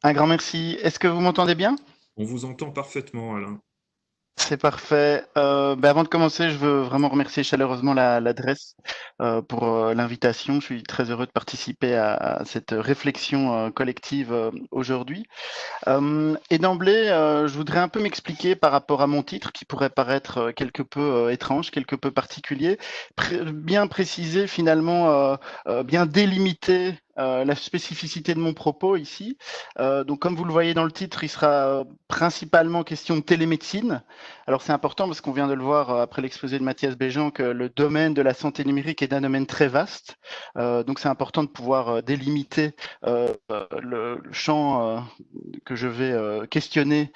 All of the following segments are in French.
Un grand merci. Est-ce que vous m'entendez bien? On vous entend parfaitement, Alain. C'est parfait. Avant de commencer, je veux vraiment remercier chaleureusement l'adresse pour l'invitation. Je suis très heureux de participer à cette réflexion collective aujourd'hui. Et d'emblée, je voudrais un peu m'expliquer par rapport à mon titre qui pourrait paraître quelque peu étrange, quelque peu particulier, bien préciser finalement, bien délimiter la spécificité de mon propos ici. Donc, comme vous le voyez dans le titre, il sera principalement question de télémédecine. Alors, c'est important parce qu'on vient de le voir après l'exposé de Mathias Béjean que le domaine de la santé numérique est un domaine très vaste. Donc, c'est important de pouvoir délimiter le champ que je vais questionner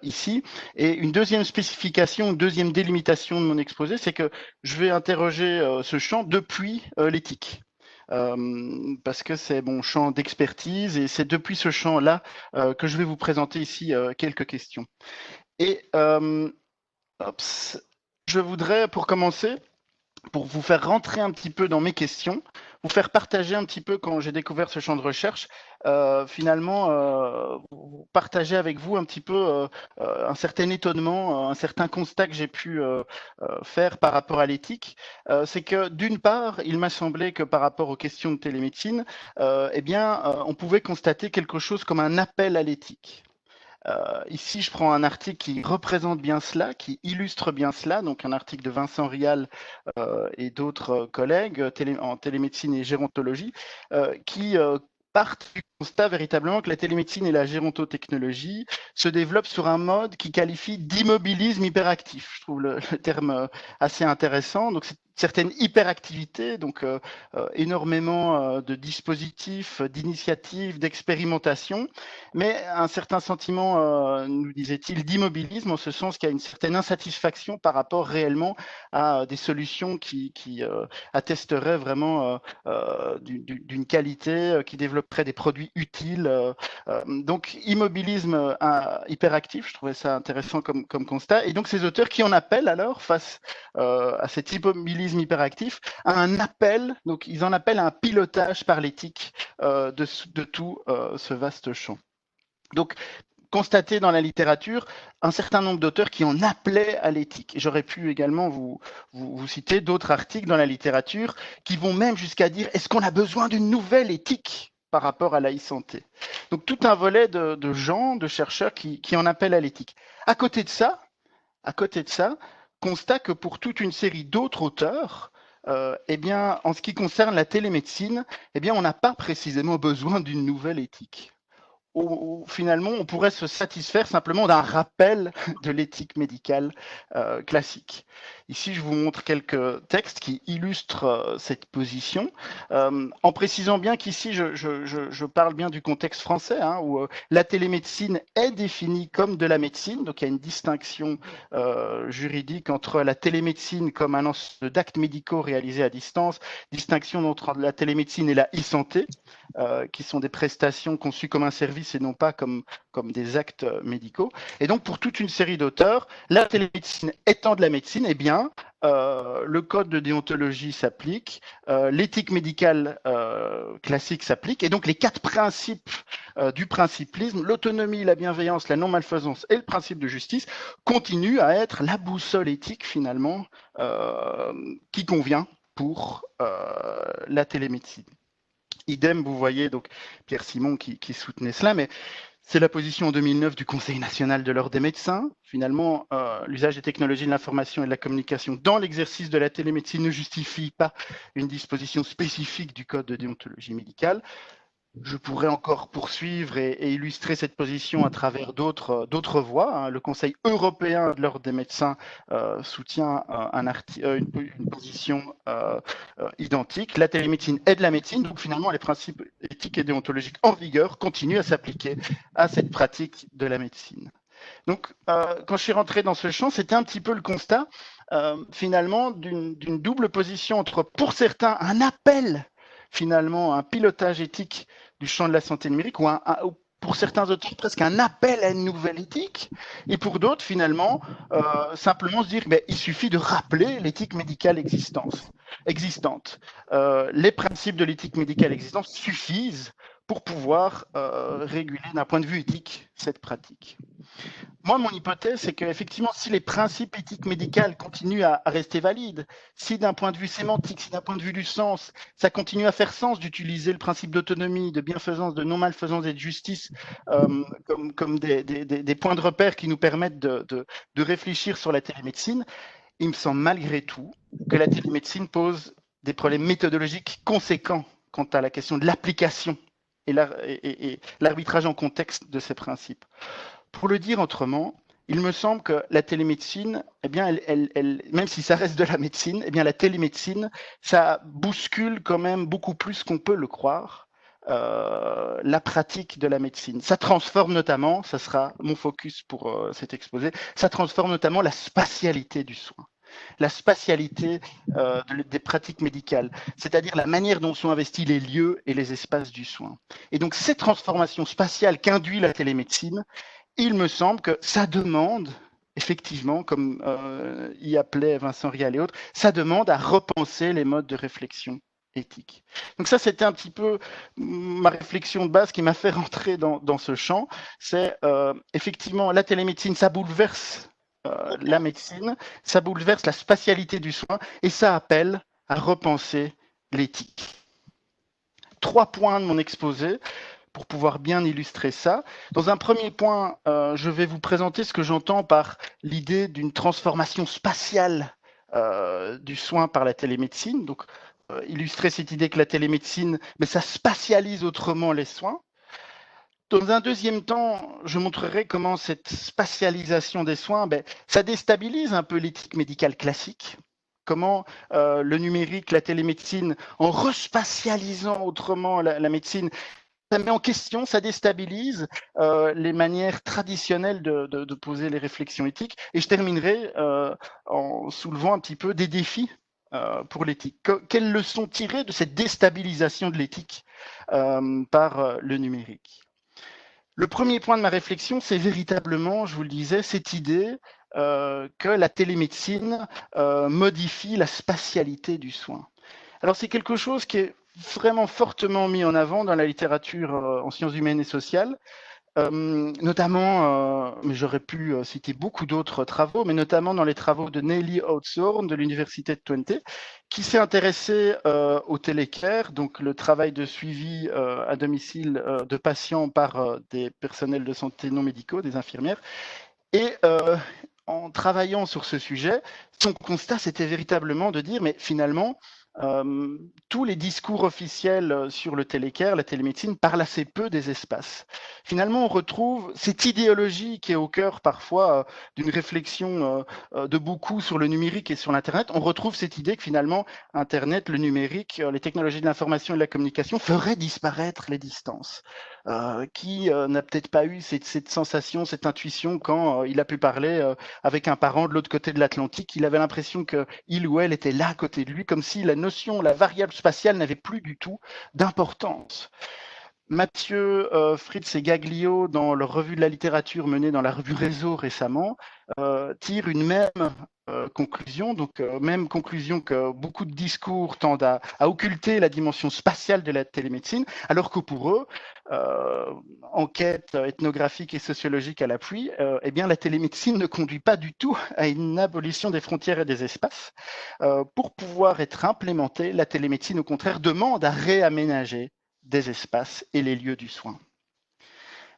ici. Et une deuxième spécification, une deuxième délimitation de mon exposé, c'est que je vais interroger ce champ depuis l'éthique. Parce que c'est mon champ d'expertise et c'est depuis ce champ-là que je vais vous présenter ici quelques questions. Et je voudrais, pour commencer, pour vous faire rentrer un petit peu dans mes questions, vous faire partager un petit peu quand j'ai découvert ce champ de recherche, finalement, partager avec vous un petit peu un certain étonnement, un certain constat que j'ai pu faire par rapport à l'éthique. C'est que d'une part, il m'a semblé que par rapport aux questions de télémédecine, on pouvait constater quelque chose comme un appel à l'éthique. Ici, je prends un article qui représente bien cela, qui illustre bien cela, donc un article de Vincent Rial et d'autres collègues en télémédecine et gérontologie, qui partent du constat véritablement que la télémédecine et la gérontotechnologie se développent sur un mode qui qualifie d'immobilisme hyperactif. Je trouve le terme assez intéressant. Donc, c'est certaine hyperactivité, donc énormément de dispositifs, d'initiatives, d'expérimentation, mais un certain sentiment, nous disait-il, d'immobilisme, en ce sens qu'il y a une certaine insatisfaction par rapport réellement à des solutions qui attesteraient vraiment d'une qualité, qui développerait des produits utiles. Donc, immobilisme hyperactif, je trouvais ça intéressant comme constat. Et donc, ces auteurs qui en appellent alors, face à cet immobilisme hyperactif, à un appel, donc ils en appellent à un pilotage par l'éthique de tout ce vaste champ. Donc, constater dans la littérature un certain nombre d'auteurs qui en appelaient à l'éthique. J'aurais pu également vous citer d'autres articles dans la littérature qui vont même jusqu'à dire est-ce qu'on a besoin d'une nouvelle éthique par rapport à la e-santé. Donc tout un volet de gens, de chercheurs qui en appellent à l'éthique. À côté de ça, constat que pour toute une série d'autres auteurs, en ce qui concerne la télémédecine, on n'a pas précisément besoin d'une nouvelle éthique. Finalement, on pourrait se satisfaire simplement d'un rappel de l'éthique médicale classique. Ici, je vous montre quelques textes qui illustrent cette position, en précisant bien qu'ici, je parle bien du contexte français, hein, où la télémédecine est définie comme de la médecine, donc il y a une distinction juridique entre la télémédecine comme un ensemble d'actes médicaux réalisés à distance, distinction entre la télémédecine et la e-santé, qui sont des prestations conçues comme un service et non pas comme des actes médicaux. Et donc, pour toute une série d'auteurs, la télémédecine étant de la médecine, le code de déontologie s'applique, l'éthique médicale classique s'applique, et donc les quatre principes du principalisme, l'autonomie, la bienveillance, la non-malfaisance et le principe de justice, continuent à être la boussole éthique finalement qui convient pour la télémédecine. Idem, vous voyez donc Pierre Simon qui soutenait cela, mais c'est la position en 2009 du Conseil national de l'ordre des médecins. Finalement, l'usage des technologies de l'information et de la communication dans l'exercice de la télémédecine ne justifie pas une disposition spécifique du Code de déontologie médicale. Je pourrais encore poursuivre et illustrer cette position à travers d'autres voies, hein. Le Conseil européen de l'ordre des médecins soutient une position identique. La télémédecine est de la médecine, donc finalement les principes éthiques et déontologiques en vigueur continuent à s'appliquer à cette pratique de la médecine. Donc, quand je suis rentré dans ce champ, c'était un petit peu le constat, finalement, d'une double position entre, pour certains, un appel, finalement, un pilotage éthique du champ de la santé numérique, ou pour certains autres, presque un appel à une nouvelle éthique, et pour d'autres, finalement, simplement se dire il suffit de rappeler l'éthique médicale existante. Les principes de l'éthique médicale existante suffisent pour pouvoir réguler d'un point de vue éthique cette pratique. Moi, mon hypothèse, c'est qu'effectivement, si les principes éthiques médicaux continuent à rester valides, si d'un point de vue sémantique, si d'un point de vue du sens, ça continue à faire sens d'utiliser le principe d'autonomie, de bienfaisance, de non-malfaisance et de justice comme des points de repère qui nous permettent de réfléchir sur la télémédecine, il me semble malgré tout que la télémédecine pose des problèmes méthodologiques conséquents quant à la question de l'application et l'arbitrage en contexte de ces principes. Pour le dire autrement, il me semble que la télémédecine, eh bien, même si ça reste de la médecine, eh bien, la télémédecine, ça bouscule quand même beaucoup plus qu'on peut le croire la pratique de la médecine. Ça transforme notamment, ça sera mon focus pour cet exposé, ça transforme notamment la spatialité du soin, la spatialité des pratiques médicales, c'est-à-dire la manière dont sont investis les lieux et les espaces du soin. Et donc, ces transformations spatiales qu'induit la télémédecine, il me semble que ça demande, effectivement, comme y appelait Vincent Rial et autres, ça demande à repenser les modes de réflexion éthique. Donc ça, c'était un petit peu ma réflexion de base qui m'a fait rentrer dans ce champ. C'est effectivement la télémédecine, ça bouleverse la médecine, ça bouleverse la spatialité du soin et ça appelle à repenser l'éthique. 3 points de mon exposé pour pouvoir bien illustrer ça. Dans un premier point, je vais vous présenter ce que j'entends par l'idée d'une transformation spatiale du soin par la télémédecine. Donc, illustrer cette idée que la télémédecine, mais ça spatialise autrement les soins. Dans un deuxième temps, je montrerai comment cette spatialisation des soins, ça déstabilise un peu l'éthique médicale classique. Comment le numérique, la télémédecine, en respatialisant autrement la médecine, ça met en question, ça déstabilise les manières traditionnelles de poser les réflexions éthiques. Et je terminerai en soulevant un petit peu des défis pour l'éthique. Quelles leçons tirer de cette déstabilisation de l'éthique par le numérique? Le premier point de ma réflexion, c'est véritablement, je vous le disais, cette idée que la télémédecine modifie la spatialité du soin. Alors c'est quelque chose qui est vraiment fortement mis en avant dans la littérature en sciences humaines et sociales, notamment, mais j'aurais pu citer beaucoup d'autres travaux, mais notamment dans les travaux de Nelly Hawthorne de l'Université de Twente, qui s'est intéressée au télécare, donc le travail de suivi à domicile de patients par des personnels de santé non médicaux, des infirmières. Et en travaillant sur ce sujet, son constat, c'était véritablement de dire, mais finalement, tous les discours officiels sur le télécare, la télémédecine, parlent assez peu des espaces. Finalement, on retrouve cette idéologie qui est au cœur parfois d'une réflexion de beaucoup sur le numérique et sur l'Internet. On retrouve cette idée que finalement, Internet, le numérique, les technologies de l'information et de la communication feraient disparaître les distances. Qui n'a peut-être pas eu cette sensation, cette intuition quand il a pu parler avec un parent de l'autre côté de l'Atlantique, il avait l'impression qu'il ou elle était là à côté de lui, comme si la notion, la variable spatiale n'avait plus du tout d'importance. Mathieu Fritz et Gaglio, dans leur revue de la littérature menée dans la revue Réseau récemment, tirent une même conclusion, donc même conclusion que beaucoup de discours tendent à occulter la dimension spatiale de la télémédecine, alors que pour eux, enquête ethnographique et sociologique à l'appui, eh bien la télémédecine ne conduit pas du tout à une abolition des frontières et des espaces. Pour pouvoir être implémentée, la télémédecine au contraire demande à réaménager des espaces et les lieux du soin.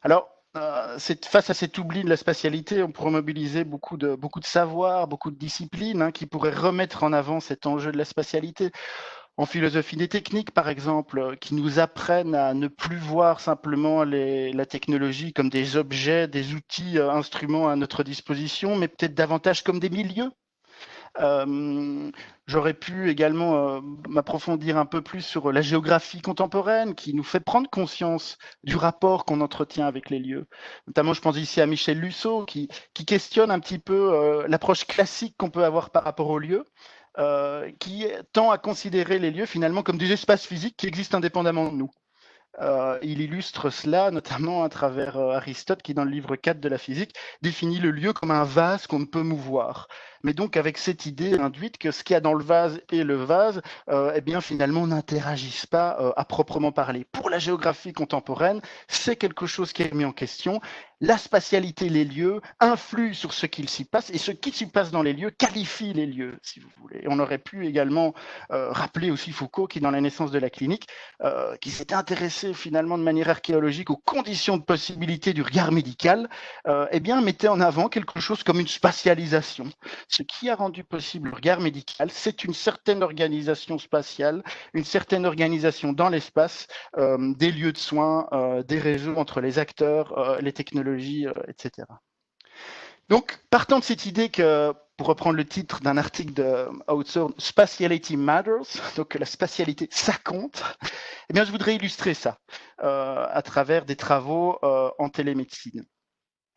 Alors, face à cet oubli de la spatialité, on pourrait mobiliser beaucoup de savoirs, beaucoup de disciplines qui pourraient remettre en avant cet enjeu de la spatialité. En philosophie des techniques, par exemple, qui nous apprennent à ne plus voir simplement la technologie comme des objets, des outils, instruments à notre disposition, mais peut-être davantage comme des milieux. J'aurais pu également m'approfondir un peu plus sur la géographie contemporaine qui nous fait prendre conscience du rapport qu'on entretient avec les lieux. Notamment, je pense ici à Michel Lusseau qui questionne un petit peu l'approche classique qu'on peut avoir par rapport aux lieux, qui tend à considérer les lieux finalement comme des espaces physiques qui existent indépendamment de nous. Il illustre cela notamment à travers Aristote qui, dans le livre 4 de la physique, définit le lieu comme un vase qu'on ne peut mouvoir. mais donc avec cette idée induite que ce qu'il y a dans le vase et le vase, eh bien finalement n'interagissent pas à proprement parler. Pour la géographie contemporaine, c'est quelque chose qui est mis en question. La spatialité, les lieux, influent sur ce qu'il s'y passe, et ce qui s'y passe dans les lieux qualifie les lieux, si vous voulez. Et on aurait pu également rappeler aussi Foucault, qui dans La naissance de la clinique, qui s'était intéressé finalement de manière archéologique aux conditions de possibilité du regard médical, eh bien mettait en avant quelque chose comme une spatialisation. Ce qui a rendu possible le regard médical, c'est une certaine organisation spatiale, une certaine organisation dans l'espace, des lieux de soins, des réseaux entre les acteurs, les technologies, etc. Donc, partant de cette idée que, pour reprendre le titre d'un article de Outsource, Spatiality Matters, donc la spatialité, ça compte, eh bien, je voudrais illustrer ça à travers des travaux en télémédecine.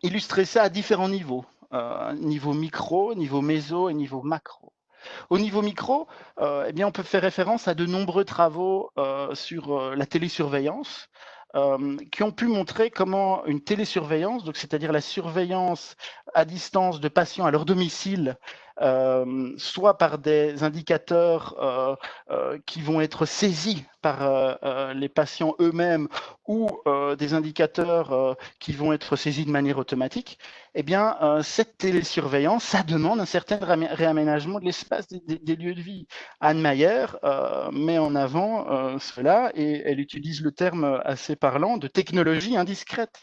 Illustrer ça à différents niveaux, niveau micro, niveau méso et niveau macro. Au niveau micro, eh bien, on peut faire référence à de nombreux travaux sur la télésurveillance qui ont pu montrer comment une télésurveillance, donc c'est-à-dire la surveillance à distance de patients à leur domicile, soit par des indicateurs qui vont être saisis par les patients eux-mêmes ou des indicateurs qui vont être saisis de manière automatique, eh bien, cette télésurveillance, ça demande un certain réaménagement de l'espace des lieux de vie. Anne Mayer met en avant cela et elle utilise le terme assez parlant de technologie indiscrète.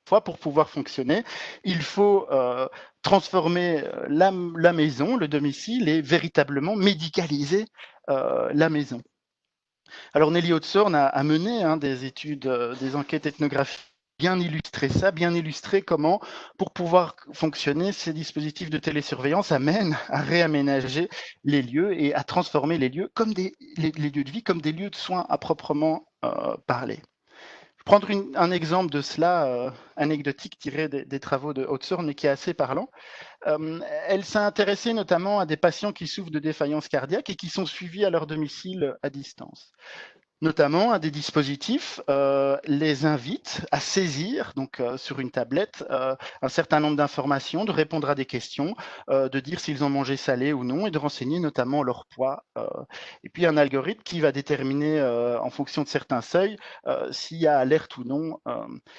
Pour pouvoir fonctionner, il faut transformer la maison, le domicile, et véritablement médicaliser la maison. Alors Nelly Hawthorne a mené des études, des enquêtes ethnographiques, bien illustrer ça, bien illustrer comment, pour pouvoir fonctionner, ces dispositifs de télésurveillance amènent à réaménager les lieux et à transformer les lieux comme les lieux de vie comme des lieux de soins à proprement parler. Prendre un exemple de cela, anecdotique, tiré des travaux de Hawthorne, mais qui est assez parlant. Elle s'est intéressée notamment à des patients qui souffrent de défaillance cardiaque et qui sont suivis à leur domicile à distance. Notamment, un des dispositifs les invite à saisir, donc sur une tablette, un certain nombre d'informations, de répondre à des questions, de dire s'ils ont mangé salé ou non, et de renseigner notamment leur poids. Et puis un algorithme qui va déterminer, en fonction de certains seuils, s'il y a alerte ou non.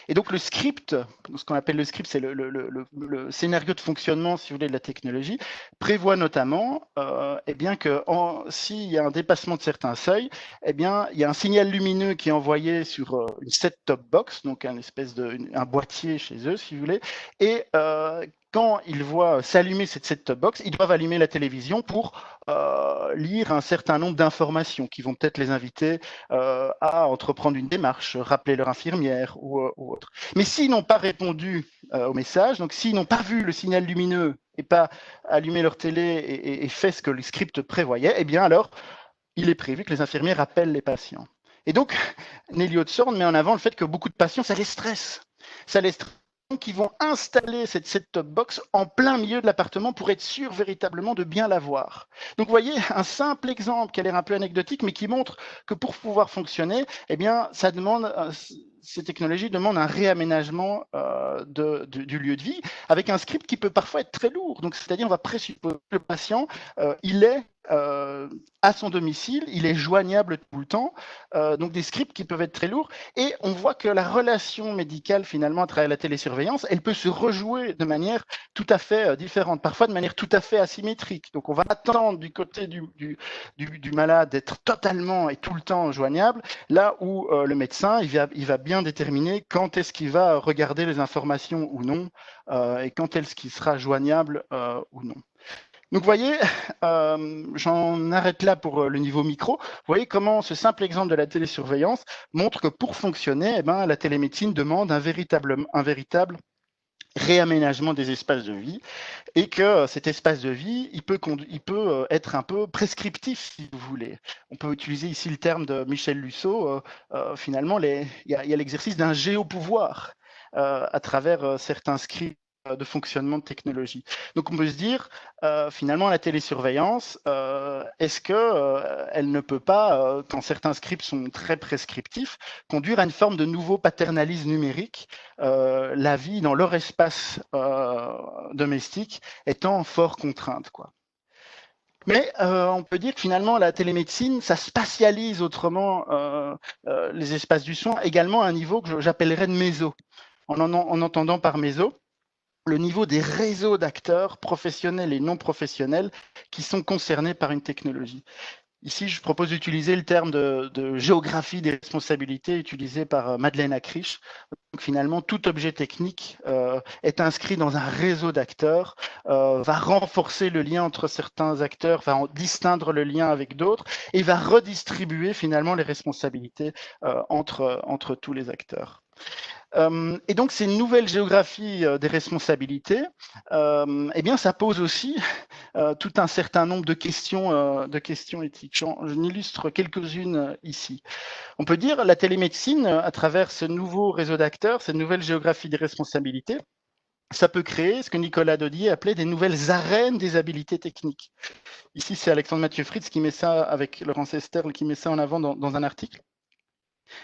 Et donc le script, ce qu'on appelle le script, c'est le scénario de fonctionnement, si vous voulez, de la technologie, prévoit notamment eh bien que s'il y a un dépassement de certains seuils, eh bien, il y a un signal lumineux qui est envoyé sur une set-top box, donc un boîtier chez eux, si vous voulez, et quand ils voient s'allumer cette set-top box, ils doivent allumer la télévision pour lire un certain nombre d'informations qui vont peut-être les inviter à entreprendre une démarche, rappeler leur infirmière ou autre. Mais s'ils n'ont pas répondu au message, donc s'ils n'ont pas vu le signal lumineux et pas allumé leur télé et fait ce que le script prévoyait, eh bien alors il est prévu que les infirmières appellent les patients. Et donc, Nelly Hawthorne met en avant le fait que beaucoup de patients, ça les stresse. Ça les stresse, qui vont installer cette set-top box en plein milieu de l'appartement pour être sûr véritablement de bien la voir. Donc, vous voyez, un simple exemple qui a l'air un peu anecdotique, mais qui montre que pour pouvoir fonctionner, eh bien, ça demande, ces technologies demandent un réaménagement du lieu de vie avec un script qui peut parfois être très lourd. Donc, c'est-à-dire, on va présupposer que le patient, il est à son domicile, il est joignable tout le temps, donc des scripts qui peuvent être très lourds, et on voit que la relation médicale finalement à travers la télésurveillance, elle peut se rejouer de manière tout à fait différente, parfois de manière tout à fait asymétrique. Donc on va attendre du côté du malade d'être totalement et tout le temps joignable, là où le médecin, il va bien déterminer quand est-ce qu'il va regarder les informations ou non, et quand est-ce qu'il sera joignable ou non. Donc vous voyez, j'en arrête là pour le niveau micro. Vous voyez comment ce simple exemple de la télésurveillance montre que pour fonctionner, eh ben, la télémédecine demande un véritable réaménagement des espaces de vie, et que cet espace de vie, il peut être un peu prescriptif, si vous voulez. On peut utiliser ici le terme de Michel Lusso. Finalement, il y a l'exercice d'un géopouvoir à travers certains scripts de fonctionnement de technologie. Donc on peut se dire, finalement, la télésurveillance, est-ce que elle ne peut pas, quand certains scripts sont très prescriptifs, conduire à une forme de nouveau paternalisme numérique, la vie dans leur espace domestique étant fort contrainte, quoi. Mais on peut dire que finalement, la télémédecine, ça spatialise autrement les espaces du soin, également à un niveau que j'appellerais de méso. En entendant par méso, le niveau des réseaux d'acteurs professionnels et non professionnels qui sont concernés par une technologie. Ici, je propose d'utiliser le terme de géographie des responsabilités utilisé par Madeleine Acriche. Donc, finalement, tout objet technique est inscrit dans un réseau d'acteurs, va renforcer le lien entre certains acteurs, va en distinguer le lien avec d'autres et va redistribuer finalement les responsabilités entre tous les acteurs. Et donc, ces nouvelles géographies des responsabilités, eh bien, ça pose aussi tout un certain nombre de questions éthiques. Je n'illustre quelques-unes ici. On peut dire la télémédecine, à travers ce nouveau réseau d'acteurs, cette nouvelle géographie des responsabilités, ça peut créer ce que Nicolas Dodier appelait des nouvelles arènes des habilités techniques. Ici, c'est Alexandre Mathieu Fritz qui met ça, avec Laurence Esterle, qui met ça en avant dans un article.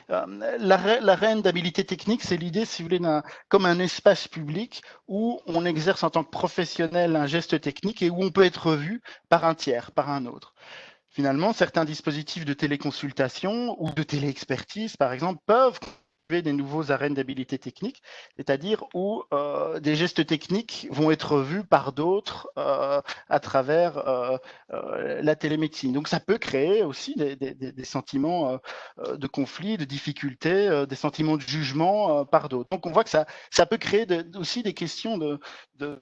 L'arène d'habilité technique, c'est l'idée, si vous voulez, comme un espace public où on exerce en tant que professionnel un geste technique et où on peut être vu par un tiers, par un autre. Finalement, certains dispositifs de téléconsultation ou de téléexpertise, par exemple, peuvent constituer des nouveaux arènes d'habilité technique, c'est-à-dire où des gestes techniques vont être vus par d'autres à travers la télémédecine. Donc ça peut créer aussi des sentiments de conflit, de difficulté, des sentiments de jugement par d'autres. Donc on voit que ça peut créer aussi des questions de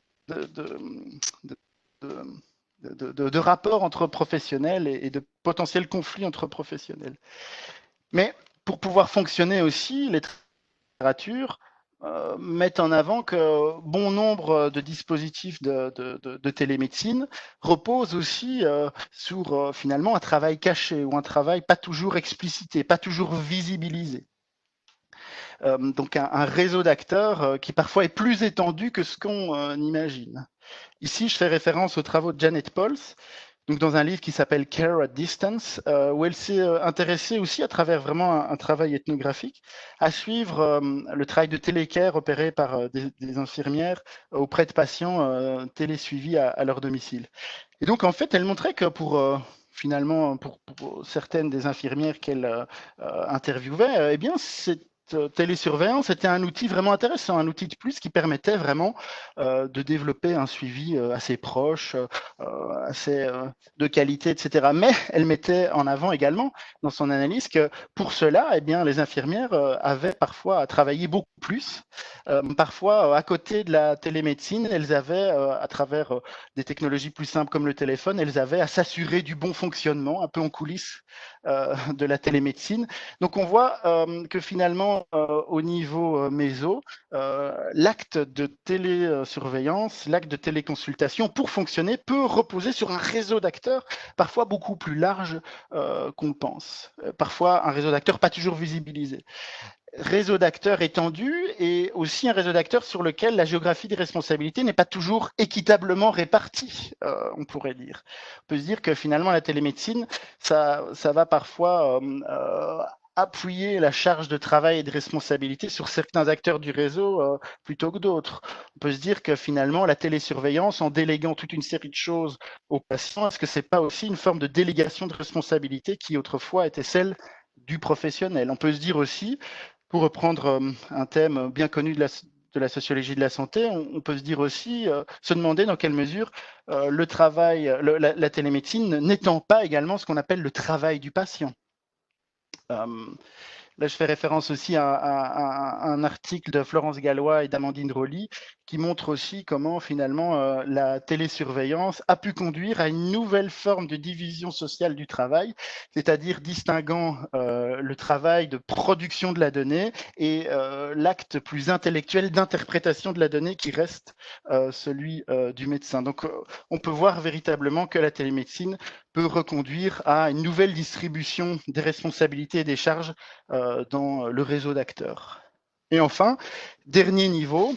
rapports entre professionnels et de potentiels conflits entre professionnels. Mais pour pouvoir fonctionner aussi, les littératures mettent en avant que bon nombre de dispositifs de télémédecine reposent aussi sur finalement un travail caché ou un travail pas toujours explicité, pas toujours visibilisé. Donc un réseau d'acteurs qui parfois est plus étendu que ce qu'on imagine. Ici, je fais référence aux travaux de Janet Pauls, donc dans un livre qui s'appelle Care at Distance, où elle s'est intéressée aussi à travers vraiment un travail ethnographique à suivre le travail de télécare opéré par des infirmières auprès de patients télésuivis à leur domicile. Et donc en fait, elle montrait que finalement, pour certaines des infirmières qu'elle interviewait, eh bien, cette télésurveillance était un outil vraiment intéressant, un outil de plus qui permettait vraiment de développer un suivi assez proche, assez de qualité, etc. Mais elle mettait en avant également dans son analyse que pour cela, eh bien, les infirmières avaient parfois à travailler beaucoup plus. Parfois, à côté de la télémédecine, elles avaient, à travers des technologies plus simples comme le téléphone, elles avaient à s'assurer du bon fonctionnement, un peu en coulisses de la télémédecine. Donc on voit que finalement, au niveau méso, l'acte de télésurveillance, l'acte de téléconsultation, pour fonctionner, peut reposer sur un réseau d'acteurs, parfois beaucoup plus large qu'on le pense. Parfois un réseau d'acteurs pas toujours visibilisé. Réseau d'acteurs étendu et aussi un réseau d'acteurs sur lequel la géographie des responsabilités n'est pas toujours équitablement répartie, on pourrait dire. On peut se dire que finalement la télémédecine, ça va parfois appuyer la charge de travail et de responsabilité sur certains acteurs du réseau plutôt que d'autres. On peut se dire que finalement la télésurveillance, en déléguant toute une série de choses aux patients, est-ce que c'est pas aussi une forme de délégation de responsabilité qui autrefois était celle du professionnel? On peut se dire aussi, pour reprendre un thème bien connu de la sociologie de la santé, on peut se dire aussi, se demander dans quelle mesure le travail, la télémédecine n'étend pas également ce qu'on appelle le travail du patient. Là, je fais référence aussi à un article de Florence Gallois et d'Amandine Rolly qui montre aussi comment finalement la télésurveillance a pu conduire à une nouvelle forme de division sociale du travail, c'est-à-dire distinguant le travail de production de la donnée et l'acte plus intellectuel d'interprétation de la donnée qui reste celui du médecin. Donc on peut voir véritablement que la télémédecine peut reconduire à une nouvelle distribution des responsabilités et des charges dans le réseau d'acteurs. Et enfin, dernier niveau,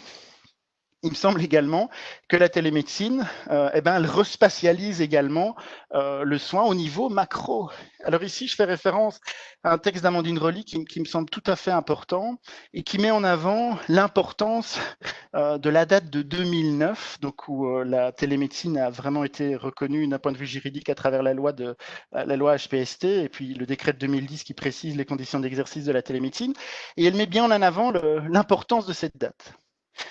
il me semble également que la télémédecine, elle respatialise également le soin au niveau macro. Alors ici, je fais référence à un texte d'Amandine Rolly qui me semble tout à fait important et qui met en avant l'importance de la date de 2009, donc où la télémédecine a vraiment été reconnue d'un point de vue juridique à travers la loi HPST et puis le décret de 2010 qui précise les conditions d'exercice de la télémédecine. Et elle met bien en avant l'importance de cette date.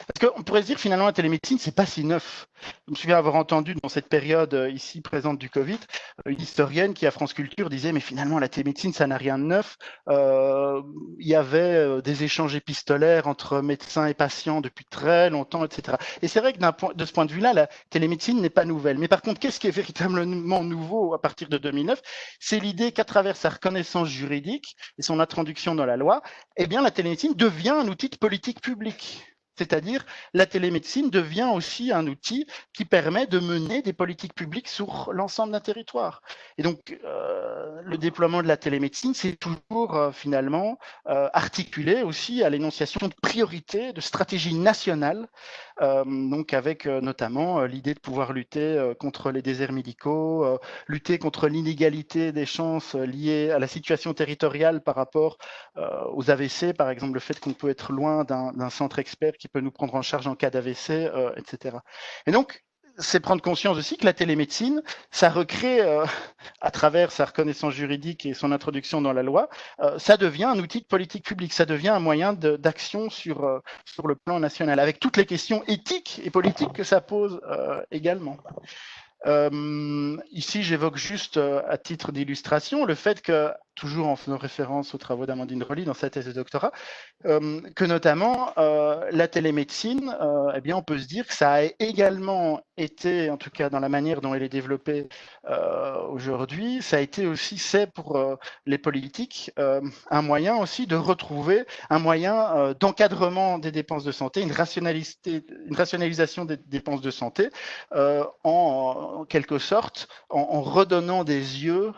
Parce qu'on pourrait se dire finalement la télémédecine, c'est pas si neuf. Je me souviens avoir entendu dans cette période ici présente du Covid, une historienne qui à France Culture disait mais finalement la télémédecine ça n'a rien de neuf. Il y avait des échanges épistolaires entre médecins et patients depuis très longtemps, etc. Et c'est vrai que de ce point de vue-là, la télémédecine n'est pas nouvelle. Mais par contre, qu'est-ce qui est véritablement nouveau à partir de 2009? C'est l'idée qu'à travers sa reconnaissance juridique et son introduction dans la loi, eh bien la télémédecine devient un outil de politique publique. C'est-à-dire, la télémédecine devient aussi un outil qui permet de mener des politiques publiques sur l'ensemble d'un territoire. Et donc, le déploiement de la télémédecine, c'est toujours finalement articulé aussi à l'énonciation de priorités, de stratégies nationales, donc avec notamment l'idée de pouvoir lutter contre les déserts médicaux, lutter contre l'inégalité des chances liées à la situation territoriale par rapport aux AVC, par exemple, le fait qu'on peut être loin d'un centre expert qui peut nous prendre en charge en cas d'AVC, etc. Et donc, c'est prendre conscience aussi que la télémédecine, ça recrée, à travers sa reconnaissance juridique et son introduction dans la loi, ça devient un outil de politique publique, ça devient un moyen d'action sur le plan national, avec toutes les questions éthiques et politiques que ça pose également. Ici, j'évoque juste à titre d'illustration le fait que, toujours en faisant référence aux travaux d'Amandine Rolly dans sa thèse de doctorat, que notamment la télémédecine, eh bien, on peut se dire que ça a également été, en tout cas dans la manière dont elle est développée aujourd'hui, ça a été aussi, c'est pour les politiques, un moyen aussi de retrouver un moyen d'encadrement des dépenses de santé, une rationalisation des dépenses de santé, en quelque sorte, en redonnant des yeux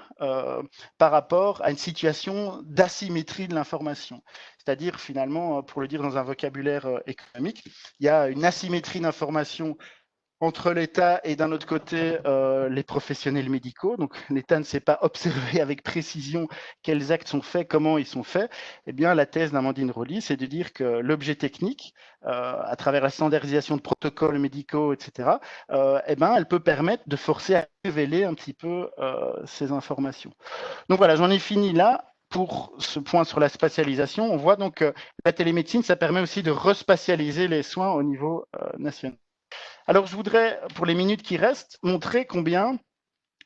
par rapport à une situation d'asymétrie de l'information. C'est-à-dire, finalement, pour le dire dans un vocabulaire économique, il y a une asymétrie d'information entre l'État et d'un autre côté les professionnels médicaux. Donc l'État ne sait pas observer avec précision quels actes sont faits, comment ils sont faits. Eh bien, la thèse d'Amandine Rolly, c'est de dire que l'objet technique, à travers la standardisation de protocoles médicaux, etc., eh ben, elle peut permettre de forcer à révéler un petit peu ces informations. Donc voilà, j'en ai fini là. Pour ce point sur la spatialisation, on voit donc que la télémédecine, ça permet aussi de respatialiser les soins au niveau national. Alors, je voudrais, pour les minutes qui restent, montrer combien,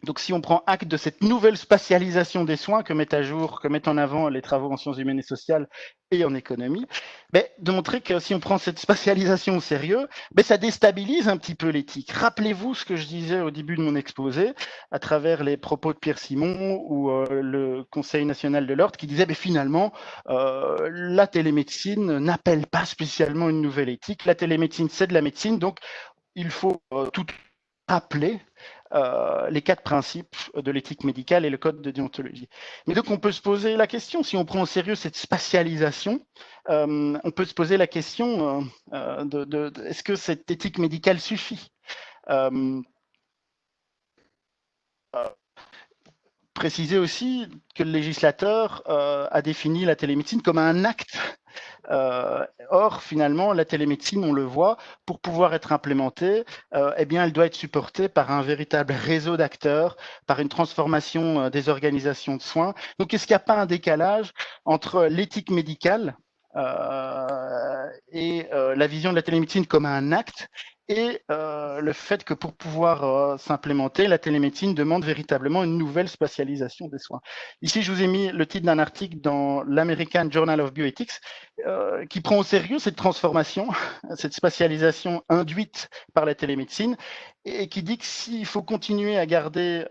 donc si on prend acte de cette nouvelle spatialisation des soins que mettent en avant les travaux en sciences humaines et sociales et en économie, de montrer que si on prend cette spatialisation au sérieux, ça déstabilise un petit peu l'éthique. Rappelez-vous ce que je disais au début de mon exposé, à travers les propos de Pierre Simon ou le Conseil national de l'ordre, qui disait finalement, la télémédecine n'appelle pas spécialement une nouvelle éthique. La télémédecine, c'est de la médecine, donc il faut tout rappeler les 4 principes de l'éthique médicale et le code de déontologie. Mais donc on peut se poser la question, si on prend au sérieux cette spatialisation, on peut se poser la question est-ce que cette éthique médicale suffit Préciser aussi que le législateur a défini la télémédecine comme un acte. Or, finalement, la télémédecine, on le voit, pour pouvoir être implémentée, elle doit être supportée par un véritable réseau d'acteurs, par une transformation des organisations de soins. Donc, est-ce qu'il n'y a pas un décalage entre l'éthique médicale et la vision de la télémédecine comme un acte et le fait que pour pouvoir s'implémenter, la télémédecine demande véritablement une nouvelle spatialisation des soins. Ici, je vous ai mis le titre d'un article dans l'American Journal of Bioethics qui prend au sérieux cette transformation, cette spatialisation induite par la télémédecine et qui dit que s'il faut continuer à garder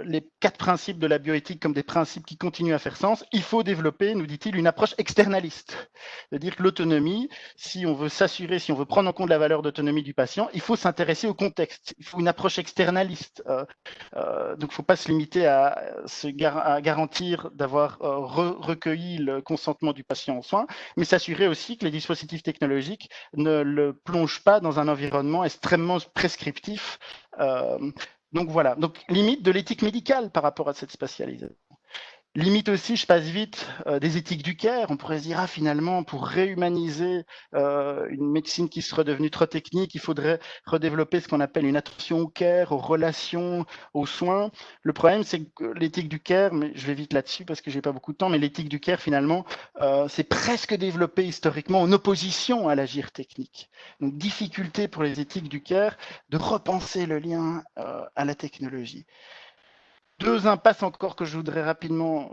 les 4 principes de la bioéthique comme des principes qui continuent à faire sens, il faut développer, nous dit-il, une approche externaliste. C'est-à-dire que l'autonomie, si on veut s'assurer, si on veut prendre en compte la valeur d'autonomie du patient, il faut s'intéresser au contexte. Il faut une approche externaliste. Donc, il ne faut pas se limiter à garantir d'avoir recueilli le consentement du patient aux soins, mais s'assurer aussi que les dispositifs technologiques ne le plongent pas dans un environnement extrêmement prescriptif. Donc voilà, donc limite de l'éthique médicale par rapport à cette spatialisation. Limite aussi, je passe vite, des éthiques du care. On pourrait se dire, finalement, pour réhumaniser une médecine qui serait devenue trop technique, il faudrait redévelopper ce qu'on appelle une attention au care, aux relations, aux soins. Le problème, c'est que l'éthique du care, mais je vais vite là-dessus parce que j'ai pas beaucoup de temps, mais l'éthique du care, finalement, c'est presque développé historiquement en opposition à l'agir technique. Donc, difficulté pour les éthiques du care de repenser le lien à la technologie. Deux impasses encore que je voudrais rapidement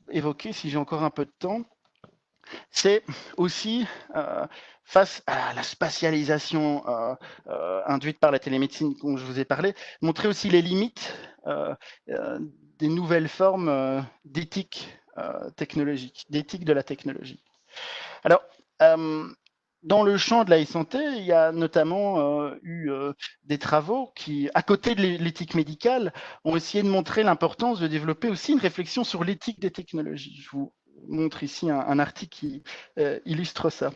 évoquer, si j'ai encore un peu de temps. C'est aussi, face à la spatialisation induite par la télémédecine dont je vous ai parlé, montrer aussi les limites des nouvelles formes d'éthique technologique, d'éthique de la technologie. Alors, dans le champ de la e-santé, il y a notamment eu des travaux qui, à côté de l'éthique médicale, ont essayé de montrer l'importance de développer aussi une réflexion sur l'éthique des technologies. Je vous montre ici un article qui illustre ça.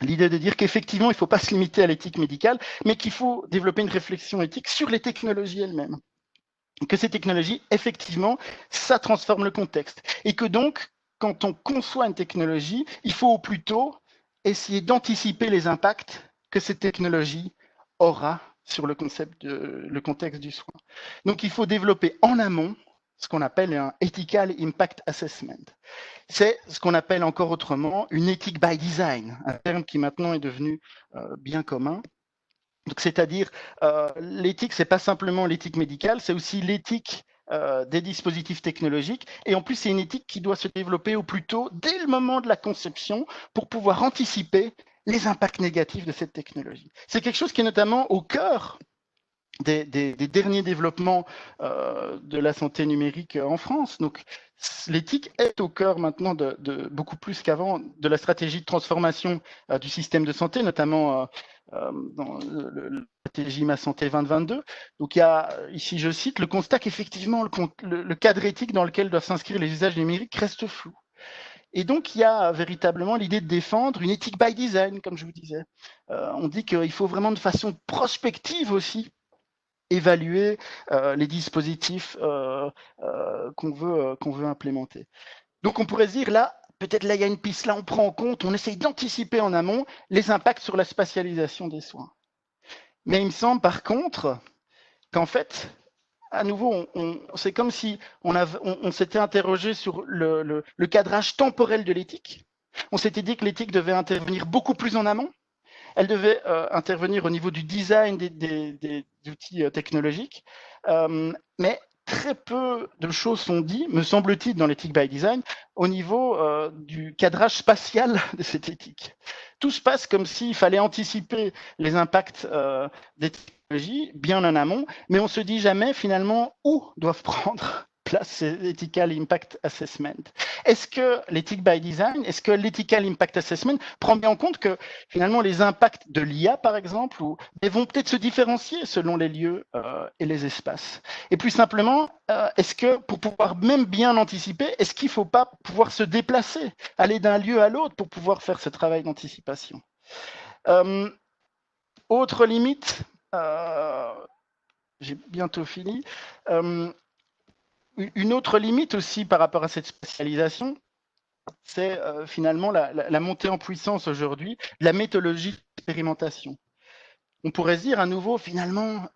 L'idée de dire qu'effectivement, il ne faut pas se limiter à l'éthique médicale, mais qu'il faut développer une réflexion éthique sur les technologies elles-mêmes. Que ces technologies, effectivement, ça transforme le contexte. Et que donc, quand on conçoit une technologie, il faut au plus tôt essayer d'anticiper les impacts que cette technologie aura sur le contexte du soin. Donc, il faut développer en amont ce qu'on appelle un Ethical Impact Assessment. C'est ce qu'on appelle encore autrement une éthique by design, un terme qui maintenant est devenu bien commun. Donc, c'est-à-dire, l'éthique, c'est pas simplement l'éthique médicale, c'est aussi l'éthique des dispositifs technologiques. Et en plus, c'est une éthique qui doit se développer au plus tôt, dès le moment de la conception, pour pouvoir anticiper les impacts négatifs de cette technologie. C'est quelque chose qui est notamment au cœur des derniers développements de la santé numérique en France. Donc, l'éthique est au cœur maintenant de beaucoup plus qu'avant de la stratégie de transformation du système de santé, notamment dans la stratégie Ma Santé 2022. Donc, il y a ici, je cite, le constat qu'effectivement, le cadre éthique dans lequel doivent s'inscrire les usages numériques reste flou. Et donc, il y a véritablement l'idée de défendre une éthique by design, comme je vous disais. On dit qu'il faut vraiment de façon prospective aussi évaluer les dispositifs qu'on veut implémenter. Donc, on pourrait se dire, là, peut-être là, il y a une piste, là, on prend en compte, on essaye d'anticiper en amont les impacts sur la spatialisation des soins. Mais il me semble, par contre, qu'en fait, à nouveau, c'est comme si on s'était interrogé sur le cadrage temporel de l'éthique. On s'était dit que l'éthique devait intervenir beaucoup plus en amont. Elle devait intervenir au niveau du design des outils technologiques, mais très peu de choses sont dites, me semble-t-il, dans l'éthique by design, au niveau du cadrage spatial de cette éthique. Tout se passe comme s'il fallait anticiper les impacts des technologies bien en amont, mais on ne se dit jamais finalement où doivent prendre place ces Ethical Impact Assessment. Est-ce que l'éthique by design, est-ce que l'Ethical Impact Assessment prend bien en compte que finalement les impacts de l'IA, par exemple, vont peut-être se différencier selon les lieux et les espaces? Et plus simplement, est-ce que pour pouvoir même bien anticiper, est-ce qu'il ne faut pas pouvoir se déplacer, aller d'un lieu à l'autre pour pouvoir faire ce travail d'anticipation? Autre limite, j'ai bientôt fini. Une autre limite aussi par rapport à cette spécialisation, c'est finalement la montée en puissance aujourd'hui de la méthodologie d'expérimentation. On pourrait se dire à nouveau, finalement,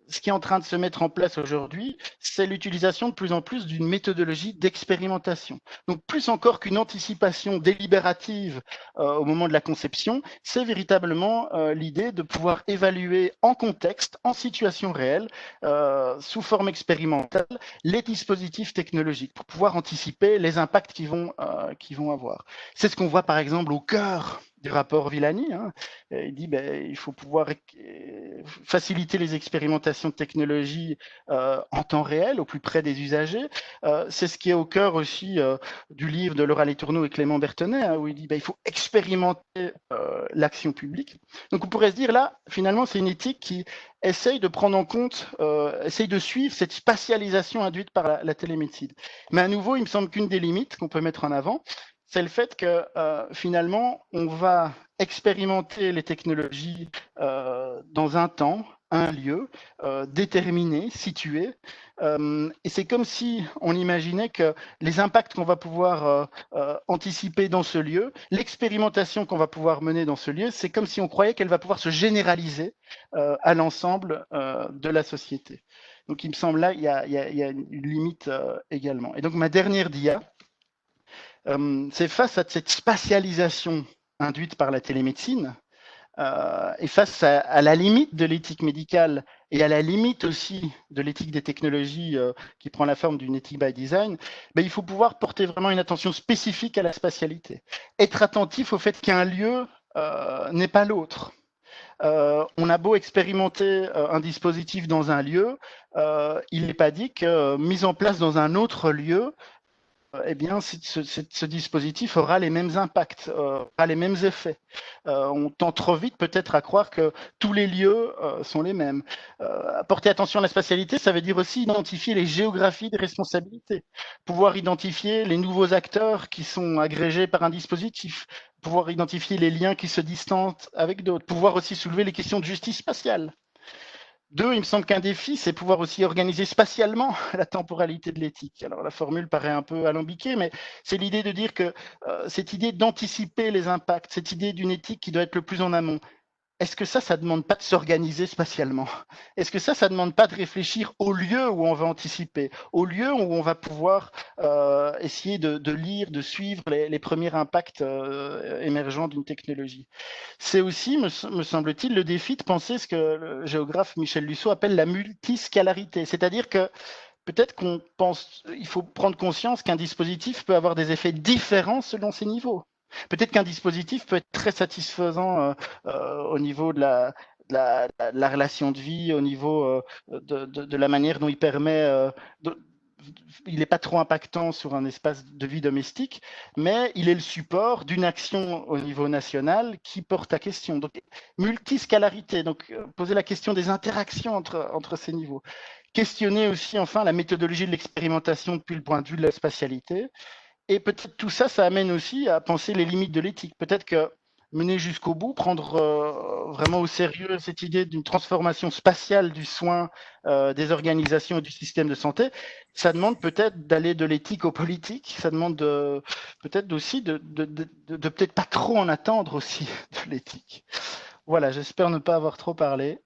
ce qui est en train de se mettre en place aujourd'hui, c'est l'utilisation de plus en plus d'une méthodologie d'expérimentation. Donc, plus encore qu'une anticipation délibérative au moment de la conception, c'est véritablement l'idée de pouvoir évaluer en contexte, en situation réelle, sous forme expérimentale, les dispositifs technologiques pour pouvoir anticiper les impacts qu'ils vont avoir. C'est ce qu'on voit par exemple au cœur du rapport Villani. Hein. Il dit il faut pouvoir faciliter les expérimentations de technologies en temps réel, au plus près des usagers. C'est ce qui est au cœur aussi du livre de Laura Letourneau et Clément Bertonnet, hein, où il dit il faut expérimenter l'action publique. Donc on pourrait se dire là, finalement, c'est une éthique qui essaye de prendre en compte, essaye de suivre cette spatialisation induite par la télémédecine. Mais à nouveau, il me semble qu'une des limites qu'on peut mettre en avant, c'est le fait que finalement, on va expérimenter les technologies dans un temps, un lieu déterminé, situé. Et c'est comme si on imaginait que les impacts qu'on va pouvoir anticiper dans ce lieu, l'expérimentation qu'on va pouvoir mener dans ce lieu, c'est comme si on croyait qu'elle va pouvoir se généraliser à l'ensemble de la société. Donc il me semble là, il y a une limite également. Et donc ma dernière dia, c'est face à cette spatialisation induite par la télémédecine et face à la limite de l'éthique médicale et à la limite aussi de l'éthique des technologies qui prend la forme d'une éthique by design, il faut pouvoir porter vraiment une attention spécifique à la spatialité. Être attentif au fait qu'un lieu n'est pas l'autre. On a beau expérimenter un dispositif dans un lieu, il n'est pas dit que mise en place dans un autre lieu, eh bien, ce dispositif aura les mêmes impacts, aura les mêmes effets. On tend trop vite peut-être à croire que tous les lieux sont les mêmes. Porter attention à la spatialité, ça veut dire aussi identifier les géographies des responsabilités, pouvoir identifier les nouveaux acteurs qui sont agrégés par un dispositif, pouvoir identifier les liens qui se distancent avec d'autres, pouvoir aussi soulever les questions de justice spatiale. Deux, il me semble qu'un défi, c'est pouvoir aussi organiser spatialement la temporalité de l'éthique. Alors la formule paraît un peu alambiquée, mais c'est l'idée de dire que cette idée d'anticiper les impacts, cette idée d'une éthique qui doit être le plus en amont, est-ce que ça ne demande pas de s'organiser spatialement? Est-ce que ça ne demande pas de réfléchir au lieu où on va anticiper, au lieu où on va pouvoir essayer de lire, de suivre les premiers impacts émergents d'une technologie? C'est aussi, me semble-t-il, le défi de penser ce que le géographe Michel Lussot appelle la multiscalarité, c'est-à-dire que peut-être qu'on pense, il faut prendre conscience qu'un dispositif peut avoir des effets différents selon ses niveaux. Peut-être qu'un dispositif peut être très satisfaisant au niveau de la relation de vie, au niveau de la manière dont il permet, il n'est pas trop impactant sur un espace de vie domestique, mais il est le support d'une action au niveau national qui porte à question. Donc, multiscalarité, donc poser la question des interactions entre ces niveaux. Questionner aussi, enfin, la méthodologie de l'expérimentation depuis le point de vue de la spatialité. Et peut-être tout ça, ça amène aussi à penser les limites de l'éthique. Peut-être que mener jusqu'au bout, prendre vraiment au sérieux cette idée d'une transformation spatiale du soin des organisations et du système de santé, ça demande peut-être d'aller de l'éthique au politique, ça demande peut-être aussi de peut-être pas trop en attendre aussi de l'éthique. Voilà, j'espère ne pas avoir trop parlé.